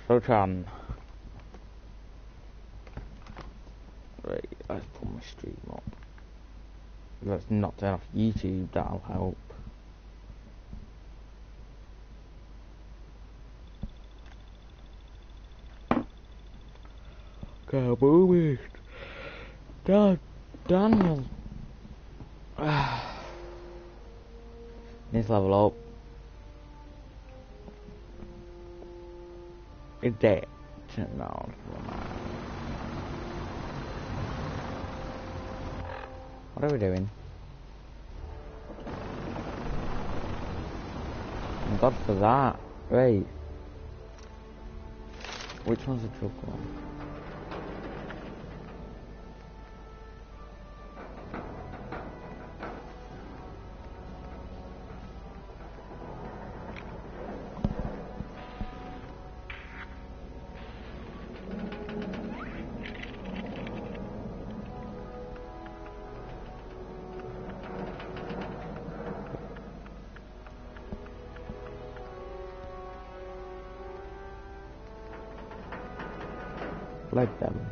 So Chan. Right, let's put my stream up. Let's not turn off YouTube, that'll help. Can't believe it. Daniel. Needs to level up. It's dead. No. What are we doing? Oh God for that. Right. Which one's the truck one? Like them.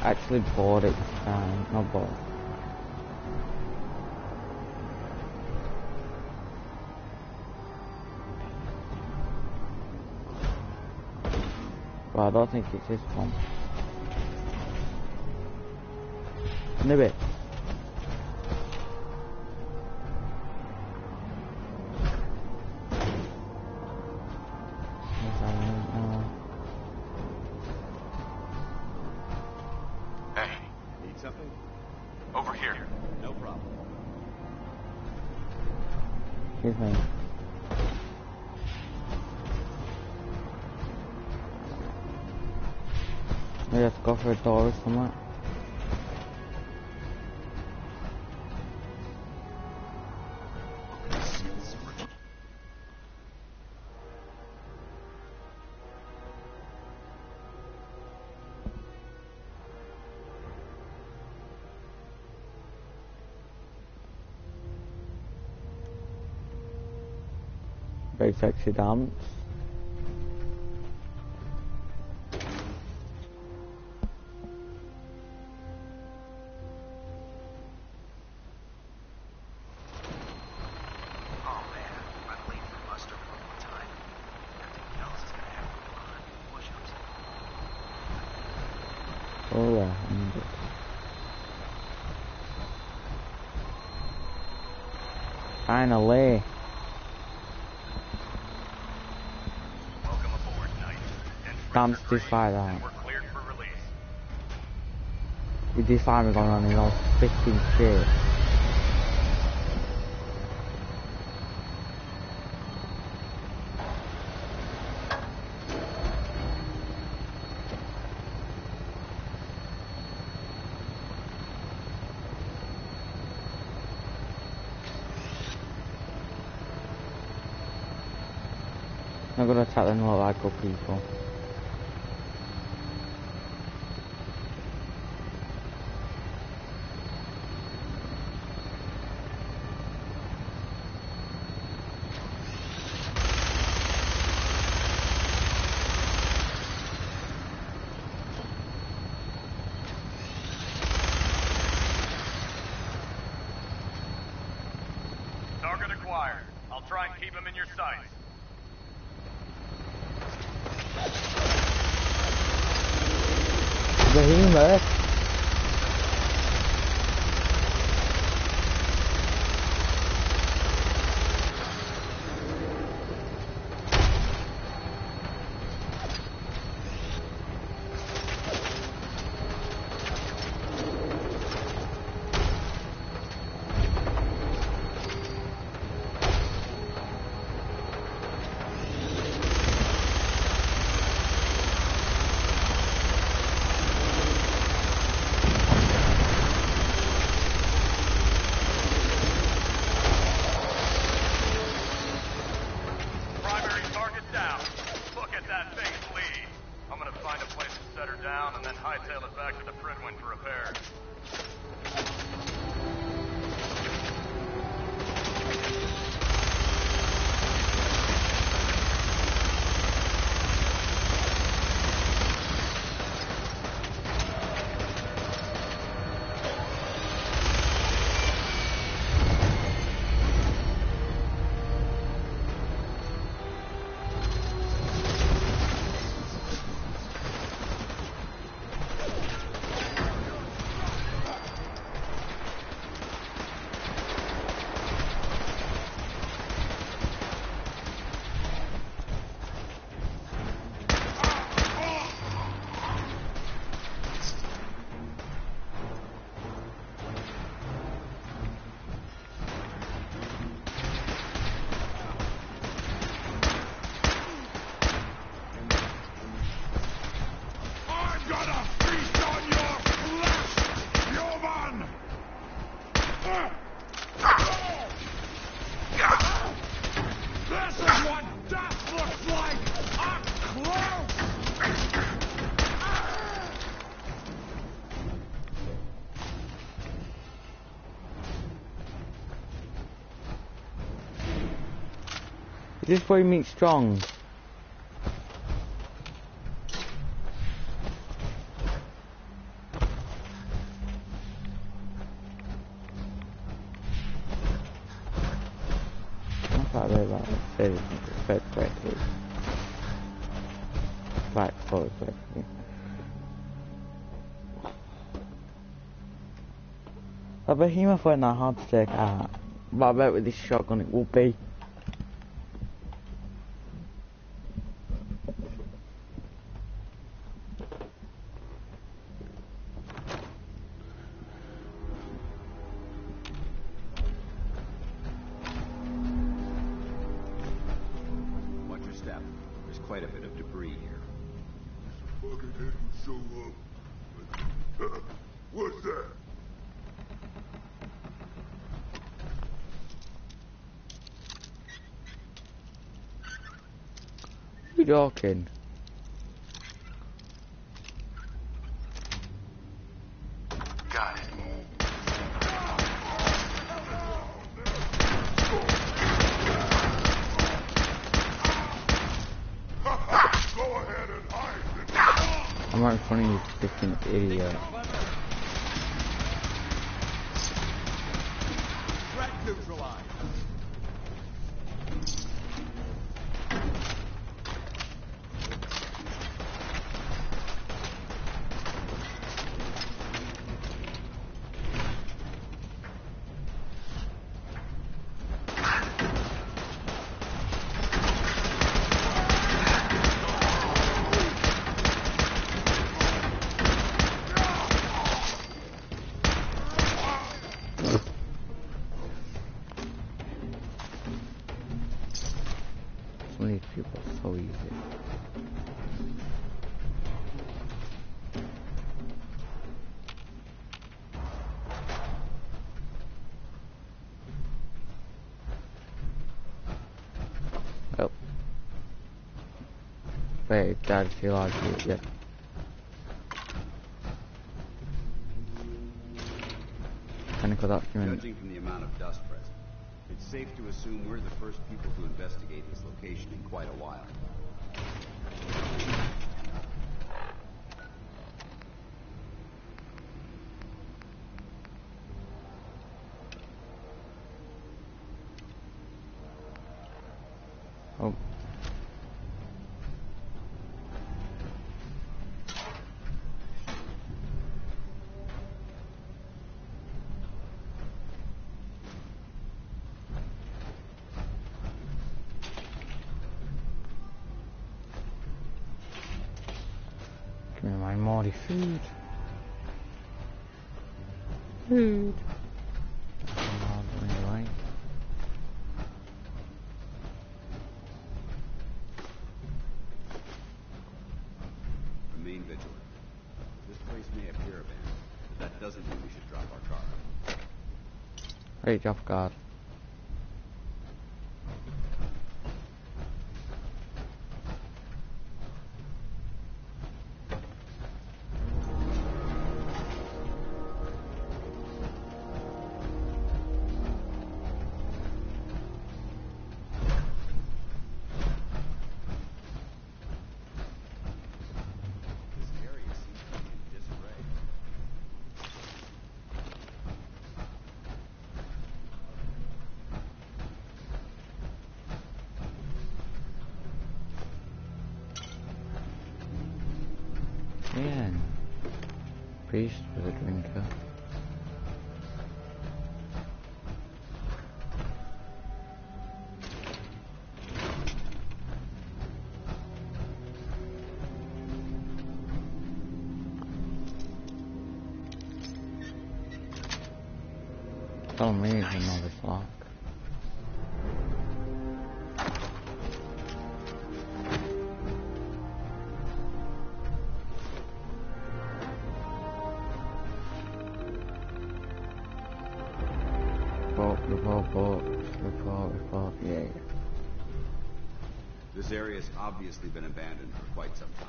Actually bought it, not bought. But I don't think it's this one. Nib it. Excuse me. Maybe I have to go for a door or something. Very sexy dance. Oh yeah, finally. Welcome aboard, Knight. Dance this fire out. We're cleared for release. With this fire we're going on in all 15 shit. I'm gonna attack them like good people. Target acquired. I'll try and keep him in your sights. Giờ hiến nữa. hightail it back to the Fredwin for repairs. Is this where you meet Strong? I'm quite worried about it. Fed correctly. Right, forward correctly. A behemoth weren't that hard to take out, but I bet with this shotgun it will be. Watch your step. There's quite a bit of debris here. Fucking didn't show up. What's that? Who you talking? Got it. Go ahead and hide. I'm right in front of you, freaking idiot. Threat neutralized. Some of these people are so easy. Oh. Wait, Dad, feel like it, yeah. Technical document. Judging from the amount of dust present, it's safe to assume we're the first people to investigate this location in quite a while. Oh. Give me my moldy food. Food. Anyway. Remain vigilant. This place may appear abandoned, but that doesn't mean we should drop our guard. Hey, off guard. Yeah. Priest was a drinker. Tell me it's another flock. Report, yeah. This area has obviously been abandoned for quite some time.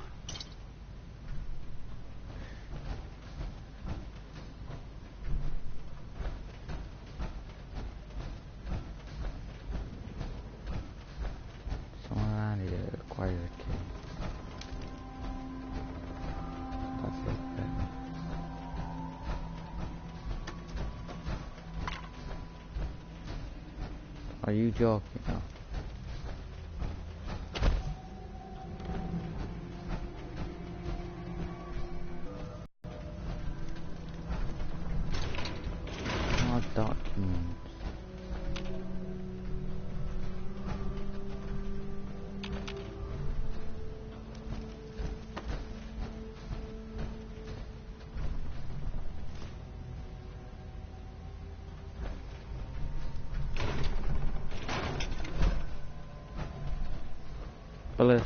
Someone around here acquired a key. That's it, then. Are you joking now? More documents. Bullet.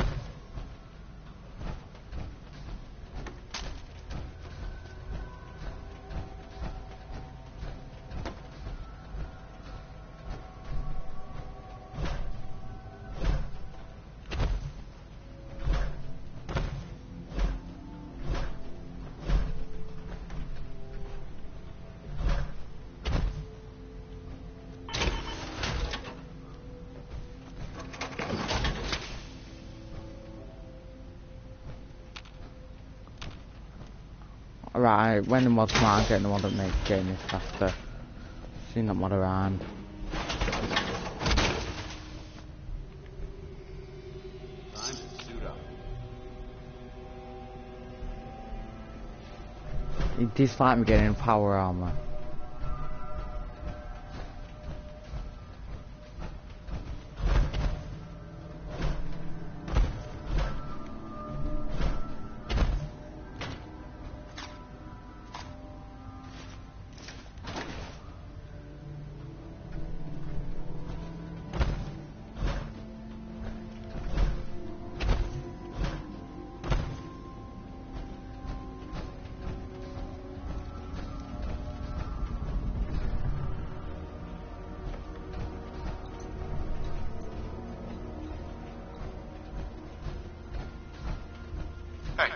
Right, when the mod come out, I'm getting the mod that makes game this faster. Seen that mod around. Time to suit up. He disliked me getting power armor. Hey,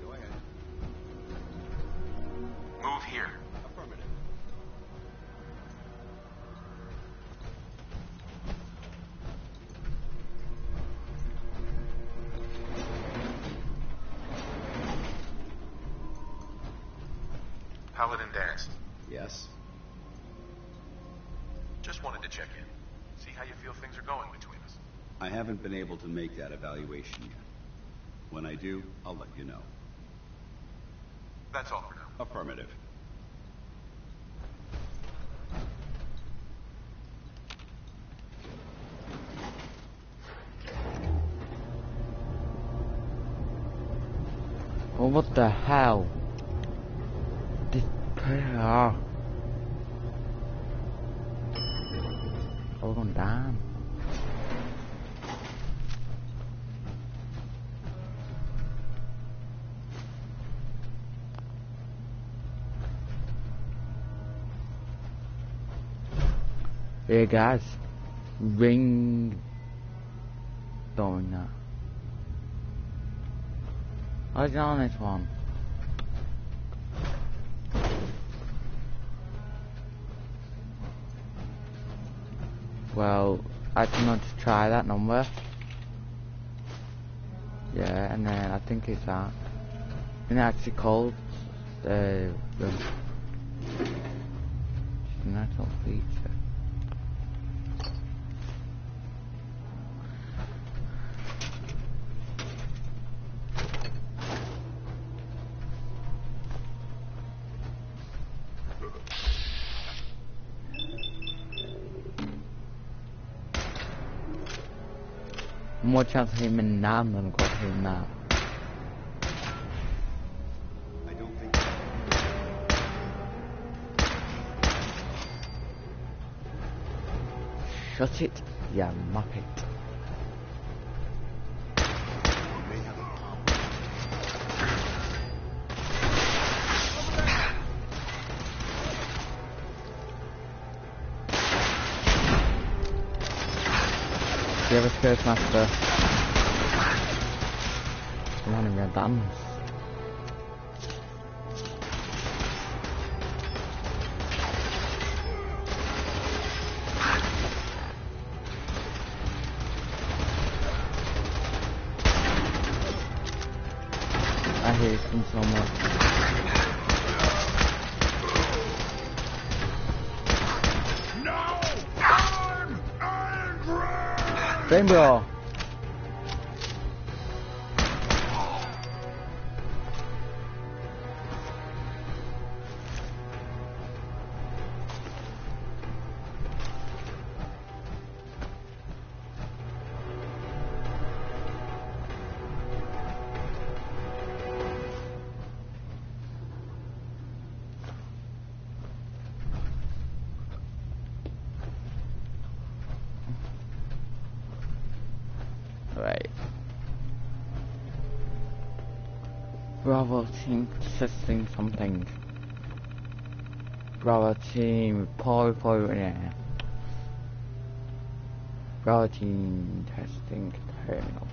Go ahead. move here. Affirmative. Paladin danced. Yes. Just wanted to check in. See how you feel things are going between us. I haven't been able to make that evaluation yet. When I do, I'll let you know. That's all for now. Affirmative. Oh, what the hell? This pair. Hold on down. Hey guys, ring. Doing that. What's on this one? Well, I cannot just try that number. Yeah, and then I think it's that. And it actually called the natural feature. More chance of him now than I've got him now. I don't think. Shut it, you muppet. We may have a problem. Do you have a Curse Master? I'm running red dams. I hate him so much. Now I'm angry! Rainbow! Right. Bravo team testing something. Bravo team Paul yeah. Bravo team testing terminal.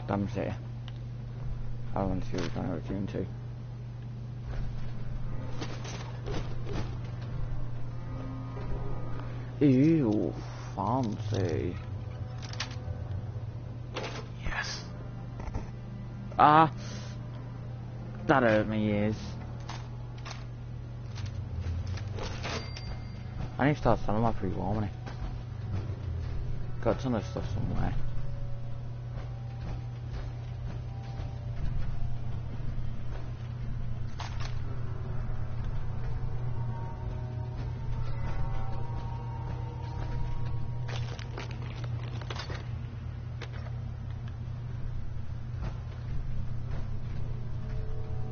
Damn it. I want to see what we're going to tune to. Ew, fancy. Yes. Ah, that hurt my ears. I need to start selling my pre-war money. Got a ton of stuff somewhere.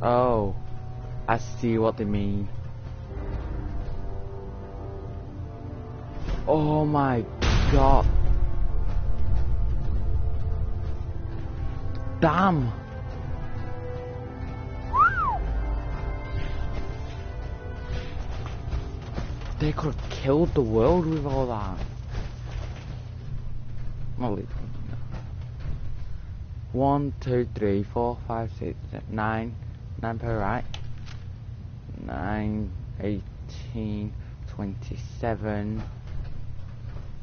Oh, I see what they mean. Oh my god. Damn. They could have killed the world with all that. Not literally. 1, 2, 3, 4, 5, 6, 9. 9 per right. 9, 18, 27,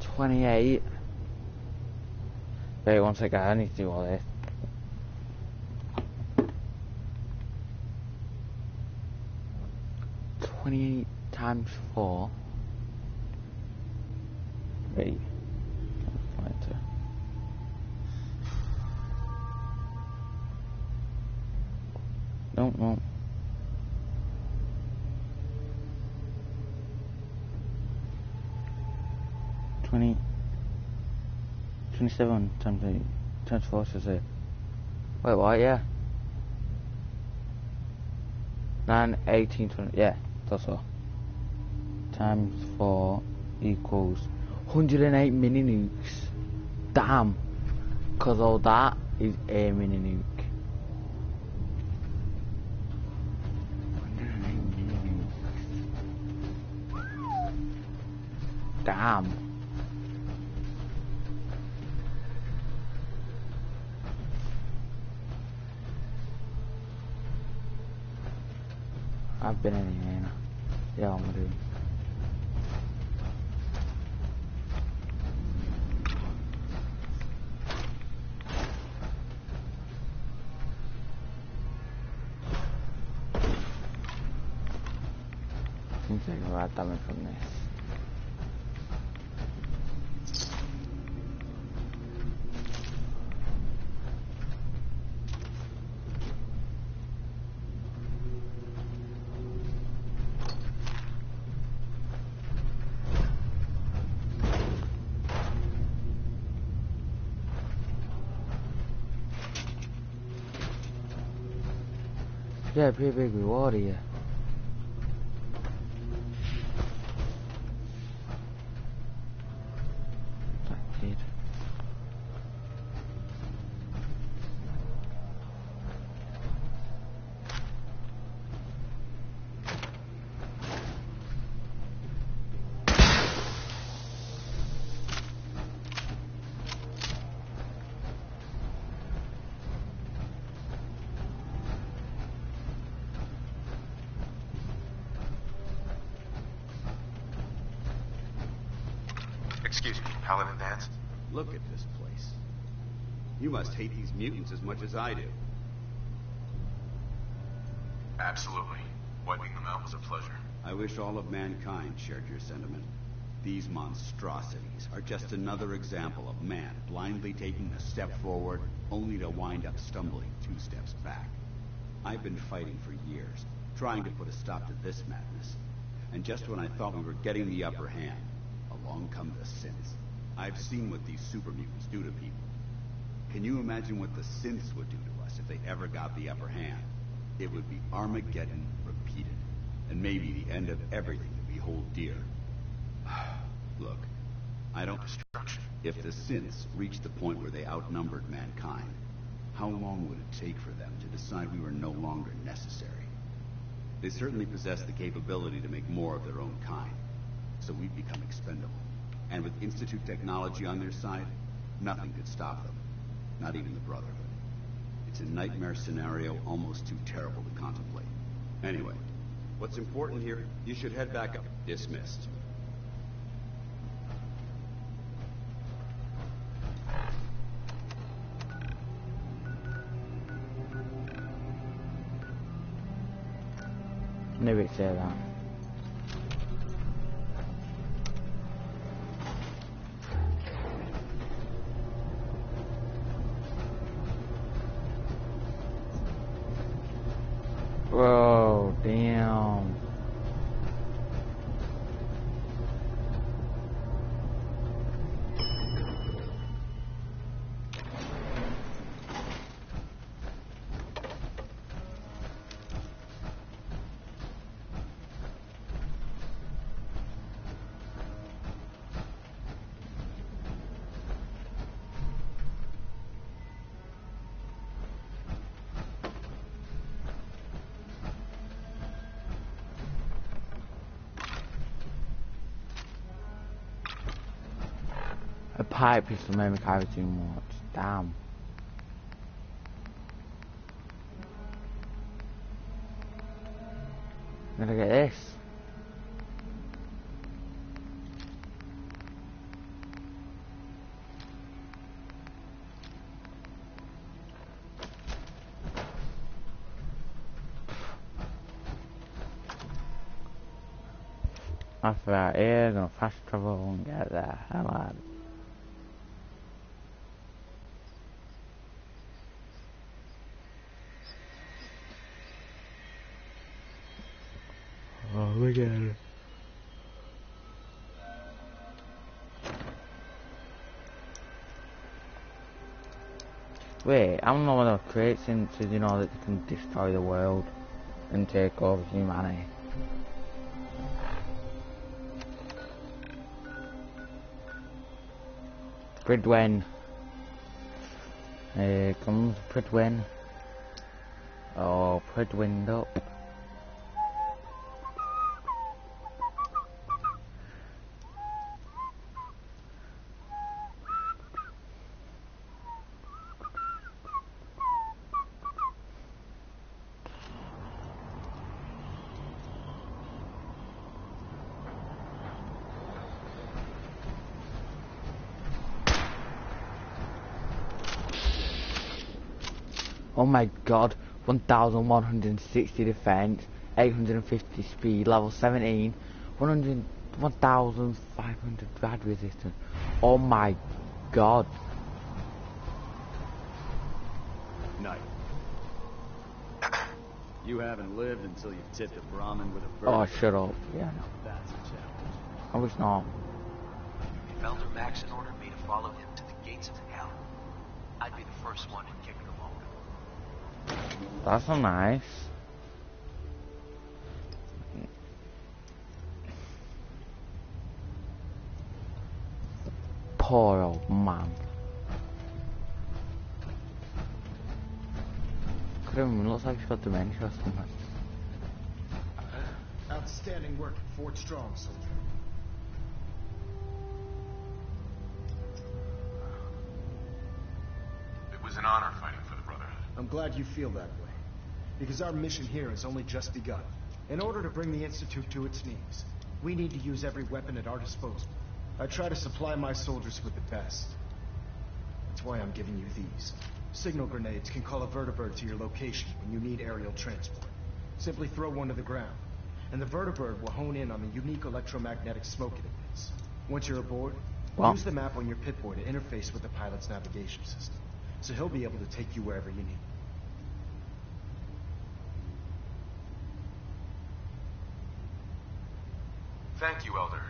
28. Wait one second, I need to do all this. $28 times 4. Wait. No. 27 times 8 times 4 says it. Wait, what? Yeah. 9, 18, 20. Yeah, that's all. Times 4 equals 108 mini nukes. Damn. Cause all that is a mini nuke. 108 mini nukes. Damn. I've been in here now. Yeah, I'm gonna do. I'm taking bad damage from this. Yeah, pretty big reward here. That kid. Excuse me, Paladin Vance? Look at this place. You must hate these mutants as much as I do. Absolutely. Wiping them out was a pleasure. I wish all of mankind shared your sentiment. These monstrosities are just another example of man blindly taking a step forward, only to wind up stumbling 2 steps back. I've been fighting for years, trying to put a stop to this madness. And just when I thought we were getting the upper hand, along come the synths. I've seen what these super mutants do to people. Can you imagine what the synths would do to us if they ever got the upper hand? It would be Armageddon repeated, and maybe the end of everything that we hold dear. Look, I don't... Destruction. If the synths reached the point where they outnumbered mankind, how long would it take for them to decide we were no longer necessary? They certainly possess the capability to make more of their own kind, so we'd become expendable. And with Institute technology on their side, nothing could stop them. Not even the Brotherhood. It's a nightmare scenario almost too terrible to contemplate. Anyway, what's important here, you should head back up. Dismissed. Knew it said that. Whoa, damn. A pipe pistol made me carry too much. Damn. Gonna get this. After that here, gonna fast travel and get the hell out. Oh, look at it. Wait, I don't know what they'll create since you know that they can destroy the world and take over humanity. Pridwen. Here comes Pridwen. Oh, Pridwind up. Oh my god, 1160 defense, 850 speed, level 17, 1,500 rad resistance. Oh my god. Knight. You haven't lived until you've tipped a Brahmin with a bird. Oh, shut up. Yeah, no. That's a challenge. I wish not. If Elder Maxon ordered me to follow him to the gates of hell, I'd be the first one in kicking him over. That's so nice. Poor old man. Couldn't looks like he's got dementia or something. Outstanding work at Fort Strong, soldier. It was an honor fighting for the Brotherhood. I'm glad you feel that way, because our mission here has only just begun. In order to bring the Institute to its knees, we need to use every weapon at our disposal. I try to supply my soldiers with the best. That's why I'm giving you these. Signal grenades can call a vertibird to your location when you need aerial transport. Simply throw one to the ground, and the vertibird will hone in on the unique electromagnetic smoke it emits. Once you're aboard, use the map on your pitboard to interface with the pilot's navigation system, so he'll be able to take you wherever you need. Thank you, Elder.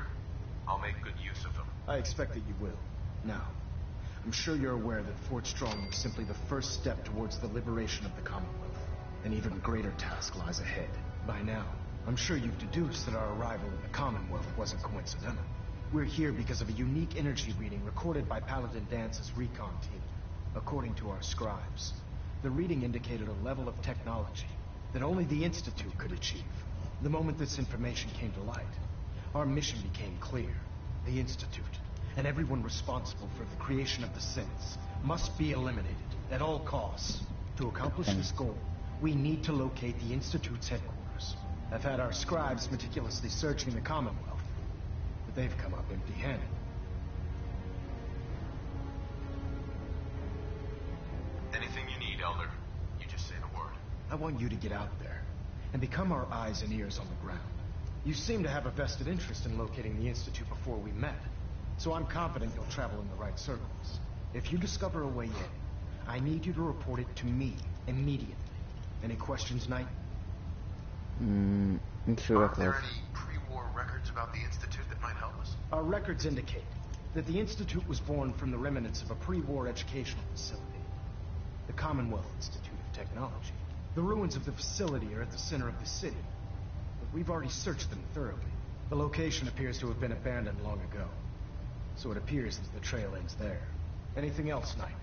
I'll make good use of them. I expect that you will. Now, I'm sure you're aware that Fort Strong was simply the first step towards the liberation of the Commonwealth. An even greater task lies ahead. By now, I'm sure you've deduced that our arrival in the Commonwealth wasn't coincidental. We're here because of a unique energy reading recorded by Paladin Dance's recon team. According to our scribes, the reading indicated a level of technology that only the Institute could achieve. The moment this information came to light, our mission became clear. The Institute, and everyone responsible for the creation of the synths, must be eliminated at all costs. To accomplish this goal, we need to locate the Institute's headquarters. I've had our scribes meticulously searching the Commonwealth, but they've come up empty-handed. Anything you need, Elder. You just say the word. I want you to get out there and become our eyes and ears on the ground. You seem to have a vested interest in locating the Institute before we met, so I'm confident you'll travel in the right circles. If you discover a way in, I need you to report it to me immediately. Any questions, Knight? Are there any pre-war records about the Institute that might help us? Our records indicate that the Institute was born from the remnants of a pre-war educational facility, the Commonwealth Institute of Technology. The ruins of the facility are at the center of the city, but we've already searched them thoroughly. The location appears to have been abandoned long ago, so it appears that the trail ends there. Anything else, Knight?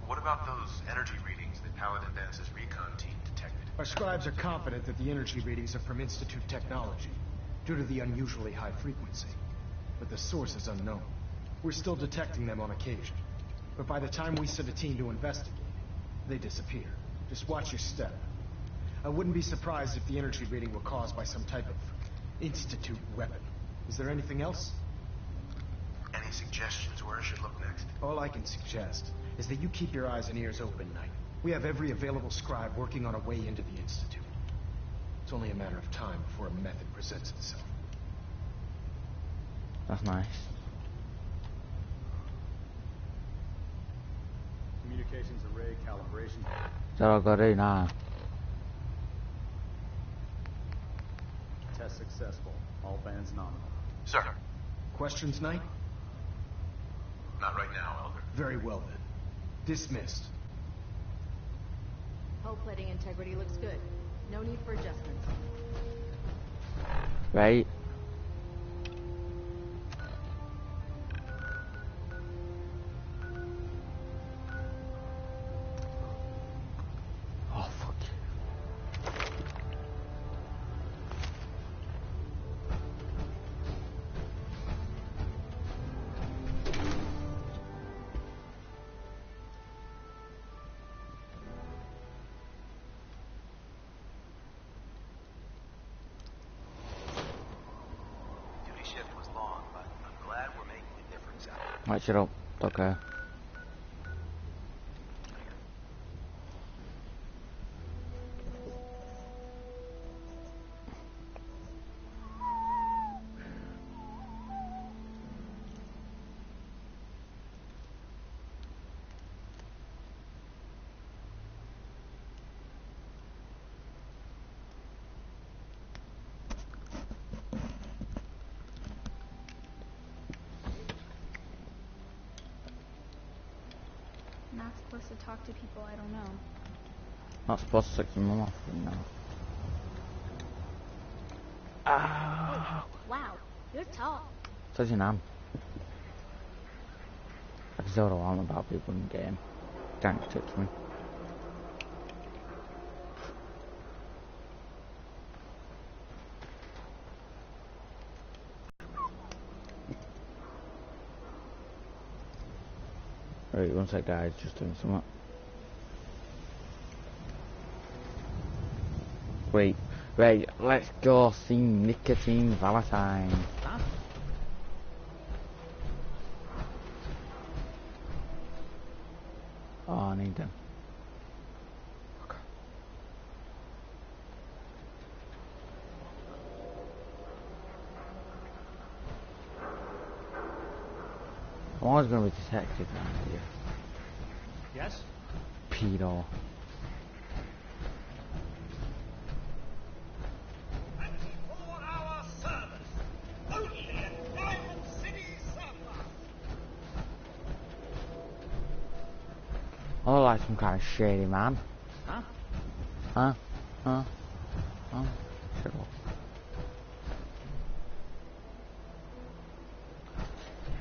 What about those energy readings that Paladin Dance's recon team detected? Our scribes are confident that the energy readings are from Institute technology, due to the unusually high frequency. But the source is unknown. We're still detecting them on occasion, but by the time we send a team to investigate, they disappear. Just watch your step. I wouldn't be surprised if the energy reading were caused by some type of Institute weapon. Is there anything else? Any suggestions where I should look next? All I can suggest is that you keep your eyes and ears open, Knight. We have every available scribe working on a way into the Institute. It's only a matter of time before a method presents itself. That's nice. Communications array calibration. That'll go right now. Test successful. All bands nominal. Sir. Questions, Knight? Not right now, Elder. Very well, then. Dismissed. Hull plating integrity looks good. No need for adjustments. Right? Oh, fuck. Duty shift was long, but I'm glad we're making a difference out of it. Right, shut up. Okay. not supposed to talk to people I don't know. Not supposed to suck your mum off, you know. Ah. Wow, you're tall. Such an am. I can tell what I'm about people in the game. Don't touch me. Right, one sec guys, just doing something. Wait, let's go see Nicotine Valentine. Huh? Oh, I need them. Okay. I'm always going to be detected around here. Yes? Pedo. I look like some kind of shady man. Huh? Huh? Huh? Huh? Shut up.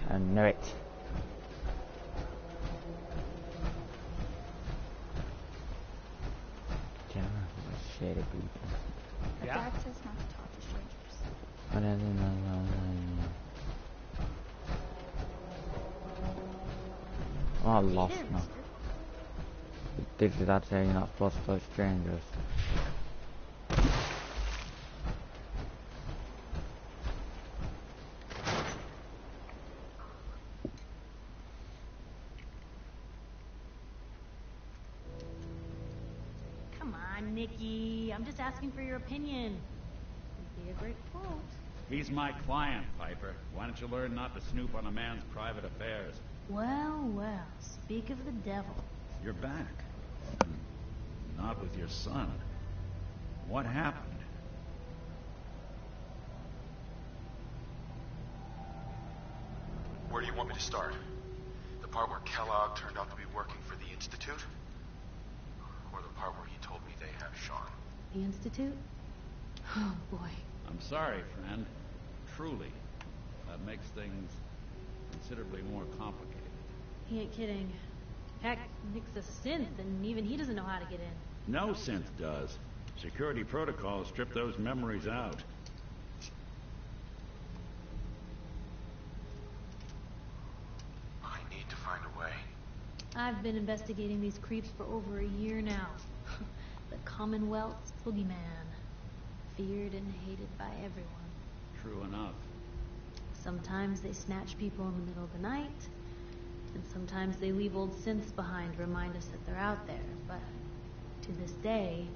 I knew it. General shady people. But Yeah? Dad says not to talk to strangers. Oh, I lost Hey there, now. mister. Did that say you're not supposed to touch strangers? Come on, Nikki. I'm just asking for your opinion. It'd be a great quote. He's my client, Piper. Why don't you learn not to snoop on a man's private affairs? Well, well, speak of the devil. You're back. Not with your son. What happened? Where do you want me to start? The part where Kellogg turned out to be working for the Institute? Or the part where he told me they have Sean? The Institute? Oh, boy. I'm sorry, friend. Truly. That makes things considerably more complicated. He ain't kidding. Heck, Nick's a synth, and even he doesn't know how to get in. No synth does. Security protocols strip those memories out. I need to find a way. I've been investigating these creeps for over a year now. The Commonwealth's boogeyman. Feared and hated by everyone. True enough. Sometimes they snatch people in the middle of the night, and sometimes they leave old synths behind to remind us that they're out there. But to this day,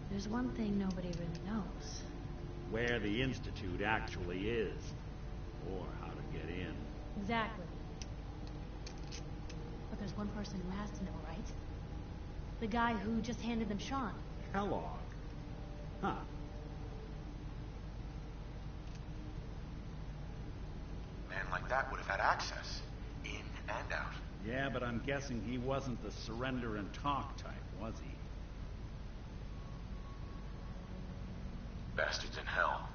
there's one thing nobody really knows. Where the Institute actually is. Or how to get in. Exactly. But there's one person who has to know, right? The guy who just handed them Sean. Kellogg. Huh. Man like that would have had access. In and out. Yeah, but I'm guessing he wasn't the surrender and talk type, was he? Bastard's in hell.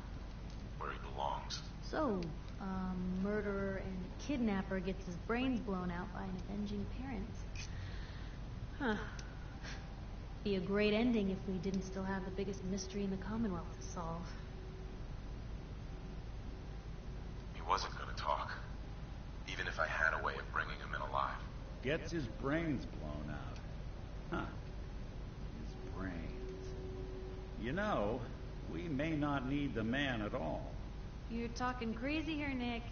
Where he belongs. So, murderer and kidnapper gets his brains blown out by an avenging parent. Huh. Be a great ending if we didn't still have the biggest mystery in the Commonwealth to solve. He wasn't gonna talk. Even if I had a way of bringing him in alive. Gets his brains blown out. Huh. His brains. You know, we may not need the man at all. You're talking crazy here, Nick.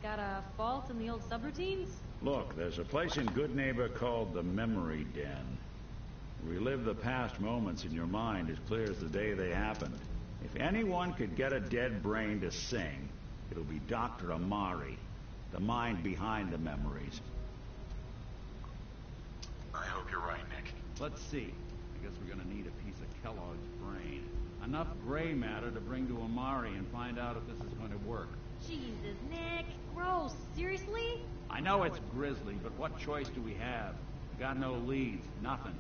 Got a fault in the old subroutines? Look, there's a place in Good Neighbor called the Memory Den. Relive the past moments in your mind as clear as the day they happened. If anyone could get a dead brain to sing, it'll be Dr. Amari, the mind behind the memories. I hope you're right, Nick. Let's see. I guess we're gonna need a piece of Kellogg's brain. Enough gray matter to bring to Amari and find out if this is going to work. Jesus, Nick. Gross. Seriously? I know it's grisly, but what choice do we have? Got no leads, nothing.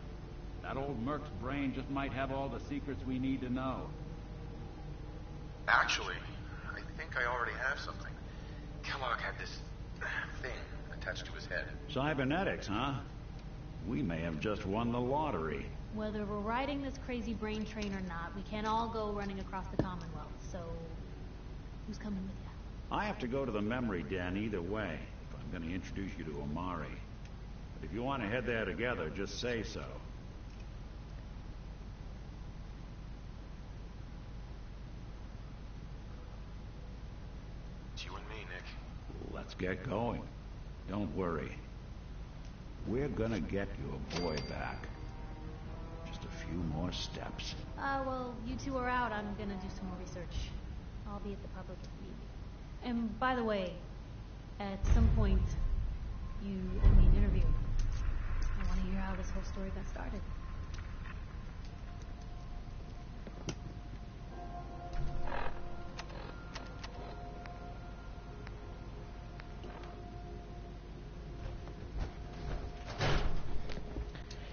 That old Merc's brain just might have all the secrets we need to know. Actually, I think I already have something. Kellogg had this thing attached to his head. Cybernetics, huh? We may have just won the lottery. Whether we're riding this crazy brain train or not, we can't all go running across the Commonwealth, so... who's coming with you? I have to go to the memory den either way, if I'm going to introduce you to Amari. But if you want to head there together, just say so. It's you and me, Nick. Let's get going. Don't worry. We're gonna get your boy back. Just a few more steps. Well, you two are out. I'm gonna do some more research. I'll be at the public if you need me. And by the way, at some point, you owe me an interview. I want to hear how this whole story got started.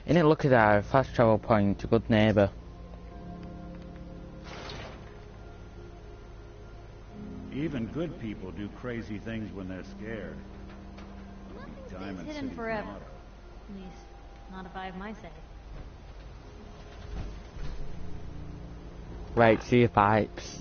Innit, look at that, fast travel point, a good neighbour. Even good people do crazy things when they're scared. Nothing stays hidden forever. At least, not if I have my say. Right, see your pipes.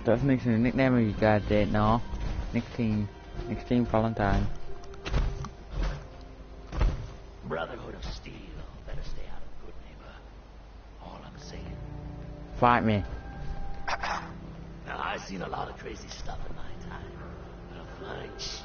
That's Nixon, the nickname of you guys did, no? Nicotine Valentine. Brotherhood of Steel. Better stay out of Good Neighbor. All I'm saying. Fight me. Now, I've seen a lot of crazy stuff in my time. But a flying ship.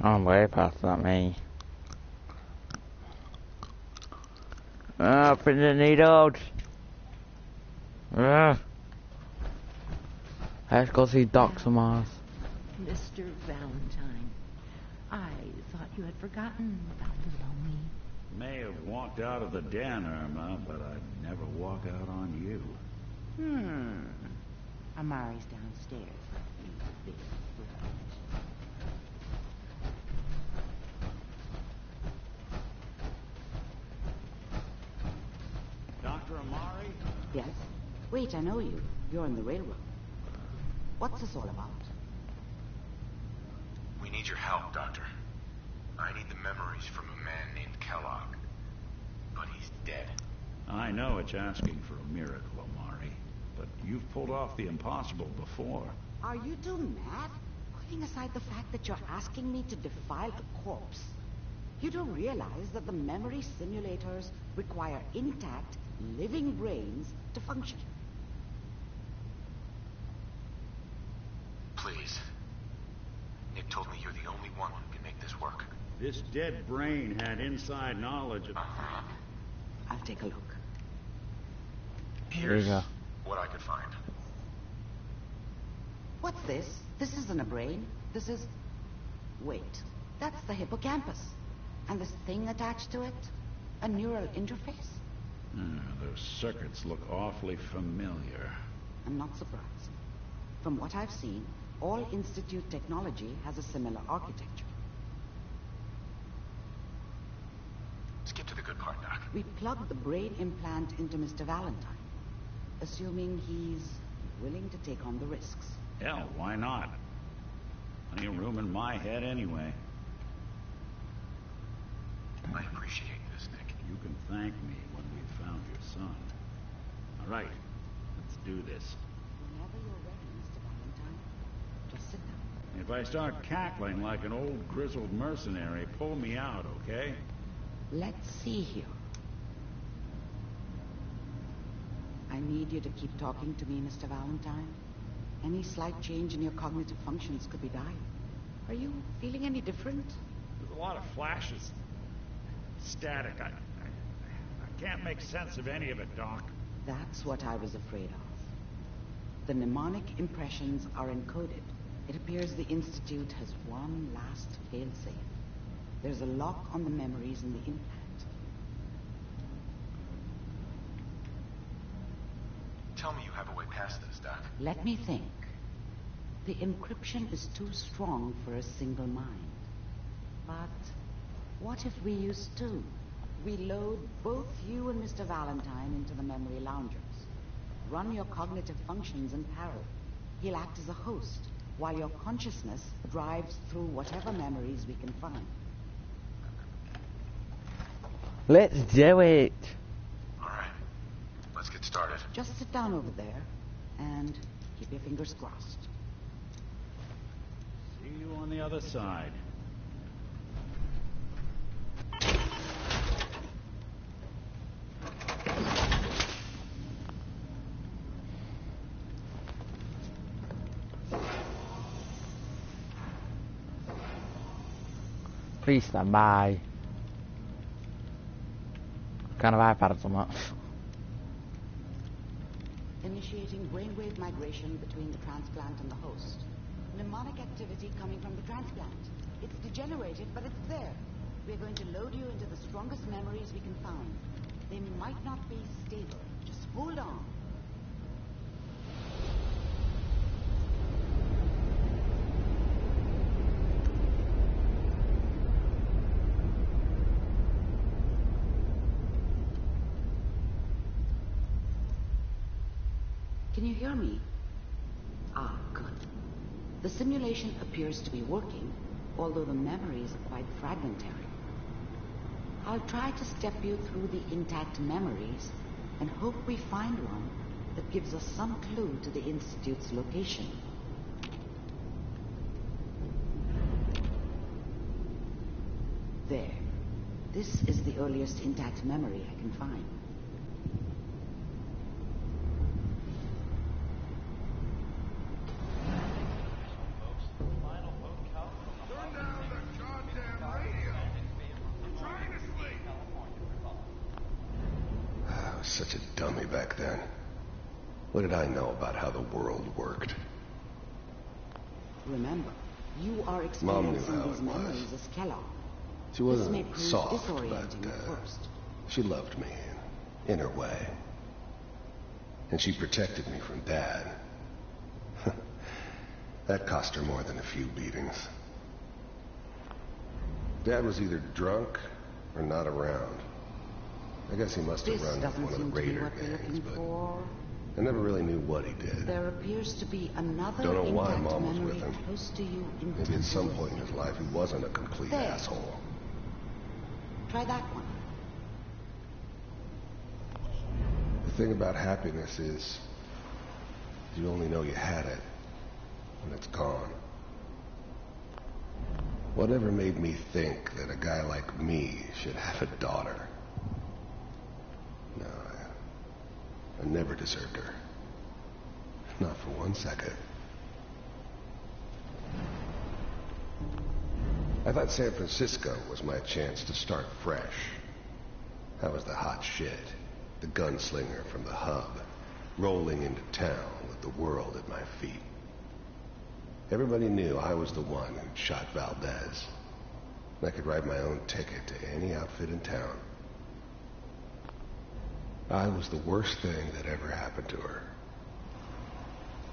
I'm way past that, me. For the needles. Let's go see Doc Summers. Mr. Valentine, I thought you had forgotten about little me. May have walked out of the den, Irma, but I'd never walk out on you. Amari's downstairs. You big brat. Dr. Amari? Yes? Wait, I know you. You're on the railroad. What's this all about? We need your help, Doctor. I need the memories from a man named Kellogg. But he's dead. I know it's asking for a miracle, Amari. But you've pulled off the impossible before. Are you two mad? Putting aside the fact that you're asking me to defile a corpse, you don't realize that the memory simulators require intact, living brains to function. Please. Nick told me you're the only one who can make this work. This dead brain had inside knowledge of... I'll take a look. Here's what I could find. What's this? This isn't a brain. This is... Wait. That's the hippocampus. And this thing attached to it? A neural interface? Those circuits look awfully familiar. I'm not surprised. From what I've seen, all Institute technology has a similar architecture. Let's get to the good part, Doc. We plugged the brain implant into Mr. Valentine, assuming he's willing to take on the risks. Hell, why not? Plenty of room in my head anyway. I appreciate this, Nick. You can thank me when we've found your son. All right, let's do this. Whenever you're ready, Mr. Valentine, just sit down. If I start cackling like an old grizzled mercenary, pull me out, okay? Let's see here. I need you to keep talking to me, Mr. Valentine. Any slight change in your cognitive functions could be dire. Are you feeling any different? There's a lot of flashes. Static. I can't make sense of any of it, Doc. That's what I was afraid of. The mnemonic impressions are encoded. It appears the Institute has one last failsafe. There's a lock on the memories in the implant. Tell me you have a way past this, Doc. Let me think. The encryption is too strong for a single mind. But what if we use two? We load both you and Mr. Valentine into the memory loungers. Run your cognitive functions in parallel. He'll act as a host, while your consciousness drives through whatever memories we can find. Let's do it. All right. Let's get started. Just sit down over there and keep your fingers crossed. See you on the other side. Please stand by. Kind of iPad or something. Initiating brainwave migration between the transplant and the host. Mnemonic activity coming from the transplant. It's degenerated, but it's there. We're going to load you into the strongest memories we can find. They might not be stable. Just hold on. Can you hear me? Ah, good. The simulation appears to be working, although the memories are quite fragmentary. I'll try to step you through the intact memories and hope we find one that gives us some clue to the Institute's location. There. This is the earliest intact memory I can find. Such a dummy back then. What did I know about how the world worked? Remember, you are Mom knew experiencing how these it was. memories as Kellogg. She This may wasn't prove soft, but disorienting at first. she loved me in her way. And she protected me from Dad. That cost her more than a few beatings. Dad was either drunk or not around. I guess he must have run with one of the Raider gangs, but I never really knew what he did. There appears to be another Don't know why intact Mom was memory with him. close to you in Maybe at some point in his life he wasn't a complete There. asshole. Try that one. The thing about happiness is you only know you had it when it's gone. Whatever made me think that a guy like me should have a daughter? No, I never deserved her. Not for 1 second. I thought San Francisco was my chance to start fresh. I was the hot shit, the gunslinger from the hub, rolling into town with the world at my feet. Everybody knew I was the one who'd shot Valdez. I could write my own ticket to any outfit in town. I was the worst thing that ever happened to her.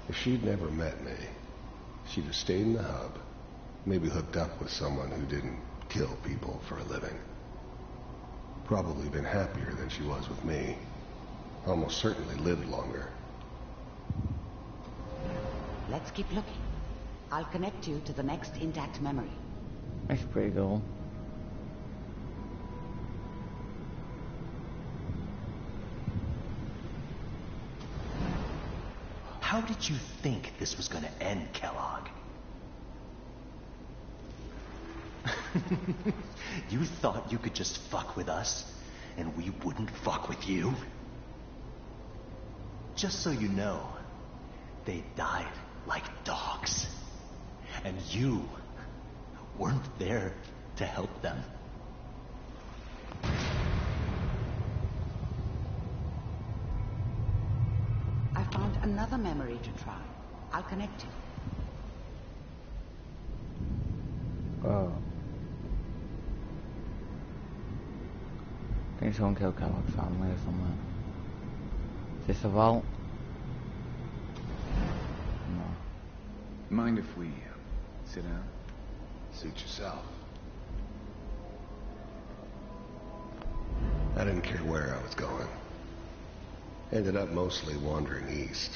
If she'd never met me, she'd have stayed in the hub, maybe hooked up with someone who didn't kill people for a living. Probably been happier than she was with me. Almost certainly lived longer. Let's keep looking. I'll connect you to the next intact memory. That's pretty cool. How did you think this was going to end, Kellogg? You thought you could just fuck with us, and we wouldn't fuck with you? Just so you know, they died like dogs. And you weren't there to help them. I found another memory to try. I'll connect you. Oh. I think someone killed Kellogg's family or something. Is this a vault? No. Mind if we sit down? Suit yourself. I didn't care where I was going. Ended up mostly wandering east.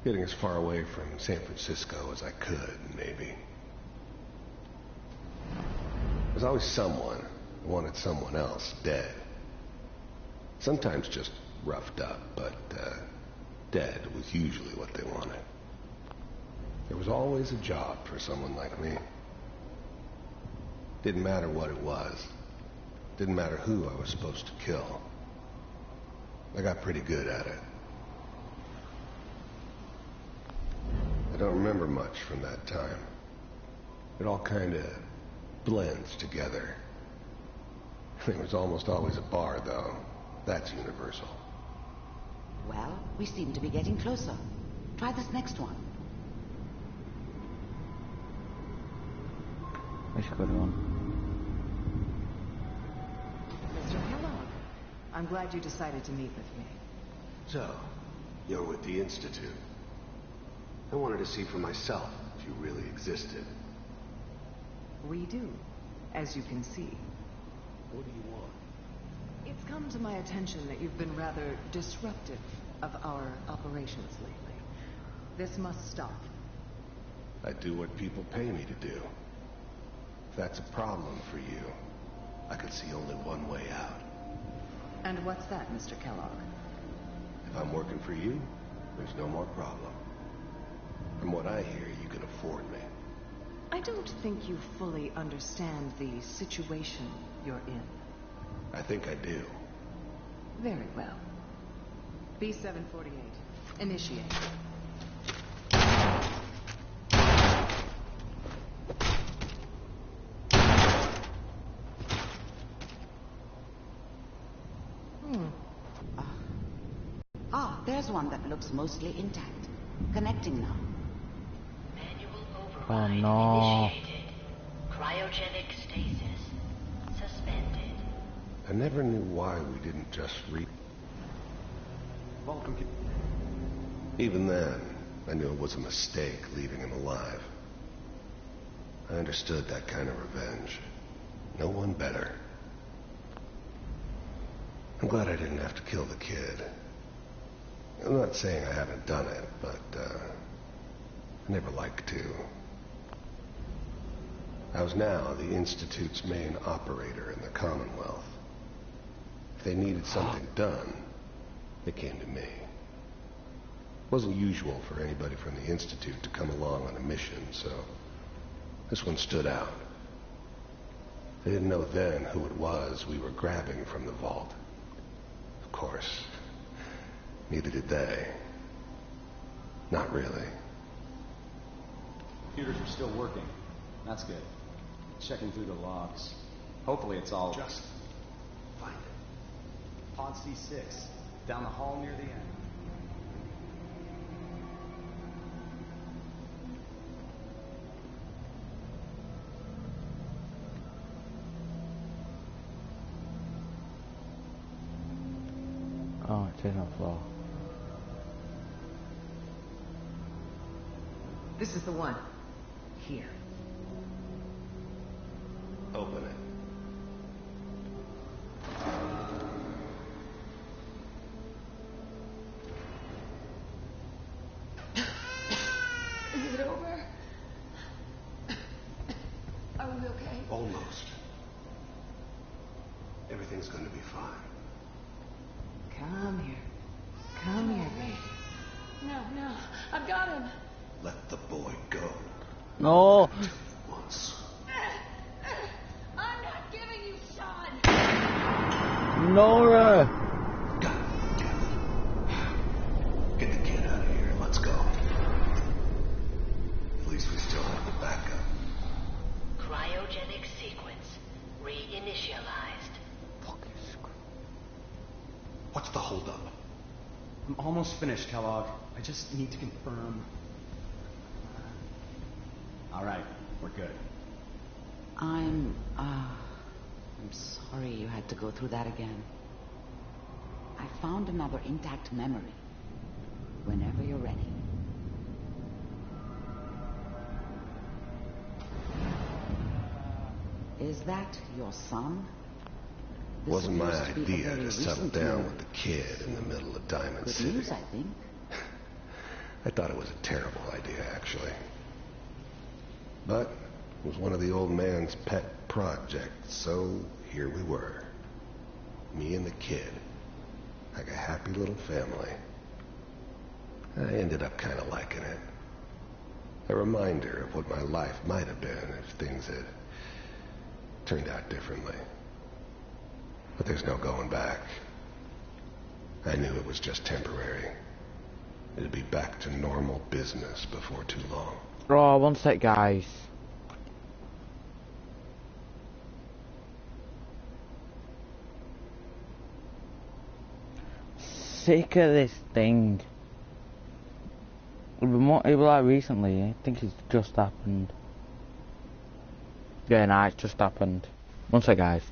Getting as far away from San Francisco as I could, maybe. There's always someone who wanted someone else dead. Sometimes just roughed up, but dead was usually what they wanted. There was always a job for someone like me. Didn't matter what it was. Didn't matter who I was supposed to kill. I got pretty good at it. I don't remember much from that time. It all kind of blends together. There was almost always a bar, though. That's universal. Well, we seem to be getting closer. Try this next one. That's a good one. Mr. Kellogg, I'm glad you decided to meet with me. So, you're with the Institute. I wanted to see for myself if you really existed. We do, as you can see. What do you want? It's come to my attention that you've been rather disruptive of our operations lately. This must stop. I do what people pay me to do. If that's a problem for you, I could see only one way out. And what's that, Mr. Kellogg? If I'm working for you, there's no more problem. From what I hear, you can afford me. I don't think you fully understand the situation you're in. I think I do. Very well. B748. Initiate. There's one that looks mostly intact. Connecting now. Oh no. Cryogenic stasis suspended. I never knew why we didn't just Even then, I knew it was a mistake leaving him alive. I understood that kind of revenge. No one better. I'm glad I didn't have to kill the kid. I'm not saying I haven't done it, but I never liked to. I was now the Institute's main operator in the Commonwealth. If they needed something done, they came to me. It wasn't usual for anybody from the Institute to come along on a mission, so this one stood out. They didn't know then who it was we were grabbing from the vault. Of course, neither did they. Not really. Computers are still working. That's good. Checking through the logs. Hopefully it's all... Just find it. Pod C6. Down the hall near the end. Oh, it's on the floor. This is the one. Here. Open it. Is it over? Are we okay? Almost. Everything's going to be fine. Come here. Come here, baby. No. I've got him. Let the boy go. No. Once. Nora! Get the kid out of here and let's go. At least we still have the backup. Cryogenic sequence reinitialized. What's the holdup? I'm almost finished, Kellogg. I just need to confirm. All right, we're good. I'm sorry you had to go through that again. I found another intact memory. Whenever you're ready. Is that your son? This Wasn't my appears to be a idea very to settle recent down memory. with the kid in the middle of Diamond Good City. news, I think. I thought it was a terrible idea, actually. But it was one of the old man's pet projects, so here we were. Me and the kid. Like a happy little family. I ended up kind of liking it. A reminder of what my life might have been if things had turned out differently. But there's no going back. I knew it was just temporary. It'd be back to normal business before too long. Oh, one sec, guys. Sick of this thing. It was like recently. I think it's just happened. Yeah, nah, it's just happened. One sec, guys.